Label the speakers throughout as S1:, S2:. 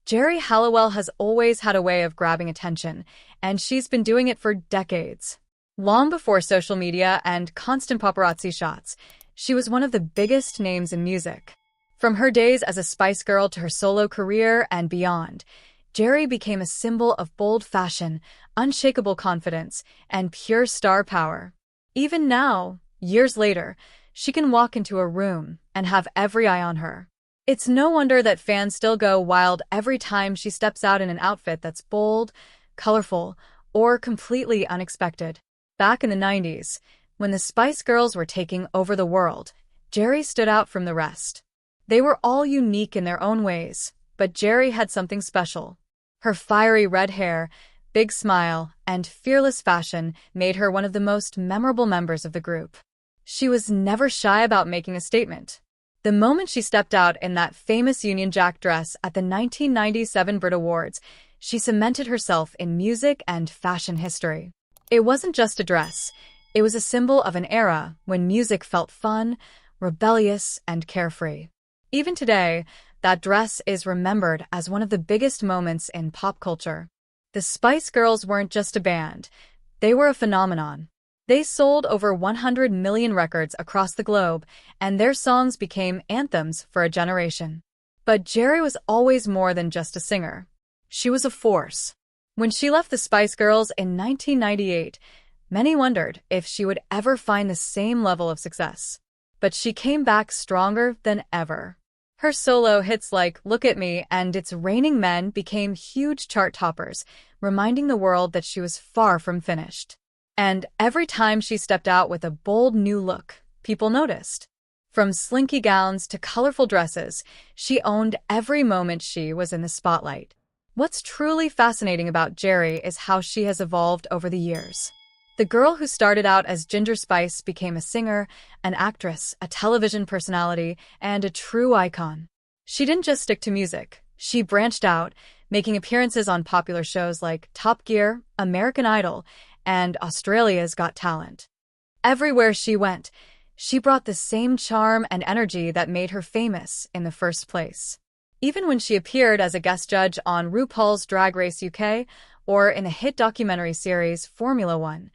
S1: Geri Halliwell has always had a way of grabbing attention, and she's been doing it for decades. Long before social media and constant paparazzi shots, she was one of the biggest names in music. From her days as a Spice Girl to her solo career and beyond, Geri became a symbol of bold fashion, unshakable confidence, and pure star power. Even now, years later, she can walk into a room and have every eye on her. It's no wonder that fans still go wild every time she steps out in an outfit that's bold, colorful, or completely unexpected. Back in the 90s, when the Spice Girls were taking over the world, Geri stood out from the rest. They were all unique in their own ways, but Geri had something special. Her fiery red hair, big smile, and fearless fashion made her one of the most memorable members of the group. She was never shy about making a statement. The moment she stepped out in that famous Union Jack dress at the 1997 Brit Awards, she cemented herself in music and fashion history. It wasn't just a dress, it was a symbol of an era when music felt fun, rebellious, and carefree. Even today, that dress is remembered as one of the biggest moments in pop culture. The Spice Girls weren't just a band, they were a phenomenon. They sold over 100 million records across the globe, and their songs became anthems for a generation. But Geri was always more than just a singer. She was a force. When she left the Spice Girls in 1998, many wondered if she would ever find the same level of success. But she came back stronger than ever. Her solo hits like Look at Me and It's Raining Men became huge chart toppers, reminding the world that she was far from finished. And every time she stepped out with a bold new look, people noticed. From slinky gowns to colorful dresses, she owned every moment she was in the spotlight. What's truly fascinating about Geri is how she has evolved over the years. The girl who started out as Ginger Spice became a singer, an actress, a television personality, and a true icon. She didn't just stick to music. She branched out, making appearances on popular shows like Top Gear, American Idol, and Australia's Got Talent. Everywhere she went, she brought the same charm and energy that made her famous in the first place. Even when she appeared as a guest judge on RuPaul's Drag Race UK or in the hit documentary series Formula One,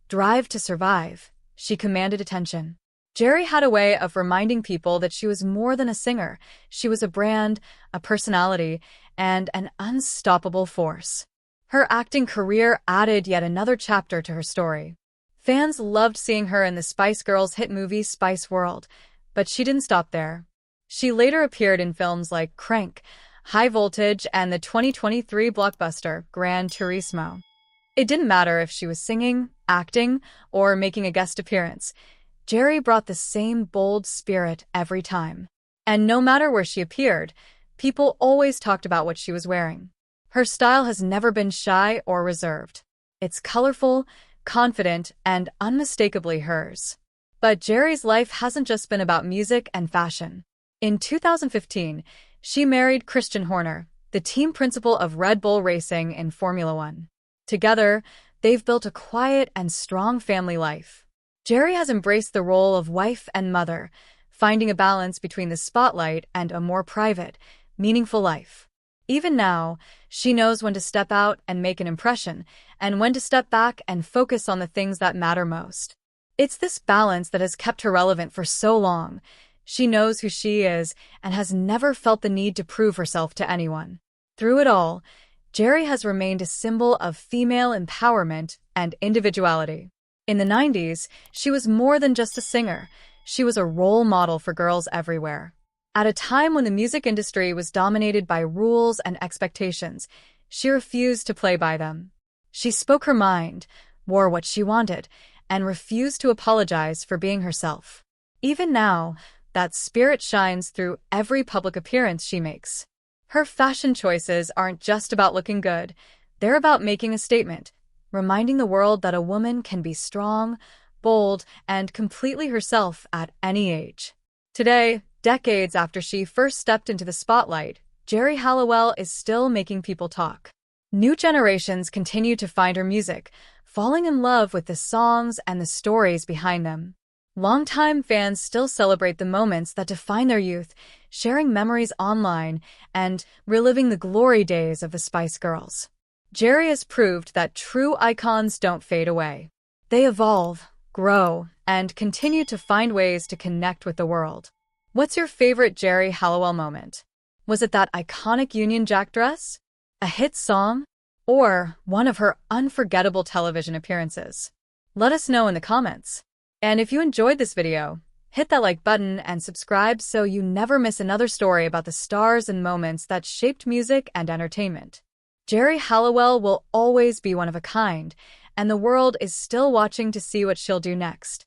S1: Drive to Survive, she commanded attention. Geri had a way of reminding people that she was more than a singer. She was a brand, a personality, and an unstoppable force. Her acting career added yet another chapter to her story. Fans loved seeing her in the Spice Girls hit movie Spice World, but she didn't stop there. She later appeared in films like Crank, High Voltage, and the 2023 blockbuster Gran Turismo. It didn't matter if she was singing, acting, or making a guest appearance. Geri brought the same bold spirit every time. And no matter where she appeared, people always talked about what she was wearing. Her style has never been shy or reserved. It's colorful, confident, and unmistakably hers. But Geri's life hasn't just been about music and fashion. In 2015, she married Christian Horner, the team principal of Red Bull Racing in Formula One. Together, they've built a quiet and strong family life. Geri has embraced the role of wife and mother, finding a balance between the spotlight and a more private, meaningful life. Even now, she knows when to step out and make an impression, and when to step back and focus on the things that matter most. It's this balance that has kept her relevant for so long. She knows who she is and has never felt the need to prove herself to anyone. Through it all, Geri has remained a symbol of female empowerment and individuality. In the 90s, she was more than just a singer. She was a role model for girls everywhere. At a time when the music industry was dominated by rules and expectations, she refused to play by them. She spoke her mind, wore what she wanted, and refused to apologize for being herself. Even now, that spirit shines through every public appearance she makes. Her fashion choices aren't just about looking good, they're about making a statement, reminding the world that a woman can be strong, bold, and completely herself at any age. Today, decades after she first stepped into the spotlight, Geri Halliwell is still making people talk. New generations continue to find her music, falling in love with the songs and the stories behind them. Longtime fans still celebrate the moments that define their youth. sharing memories online, and reliving the glory days of the Spice Girls. Geri has proved that true icons don't fade away. They evolve, grow, and continue to find ways to connect with the world. What's your favorite Geri Halliwell moment? Was it that iconic Union Jack dress, a hit song, or one of her unforgettable television appearances? Let us know in the comments. And if you enjoyed this video, hit that like button and subscribe so you never miss another story about the stars and moments that shaped music and entertainment. Geri Halliwell will always be one of a kind, and the world is still watching to see what she'll do next.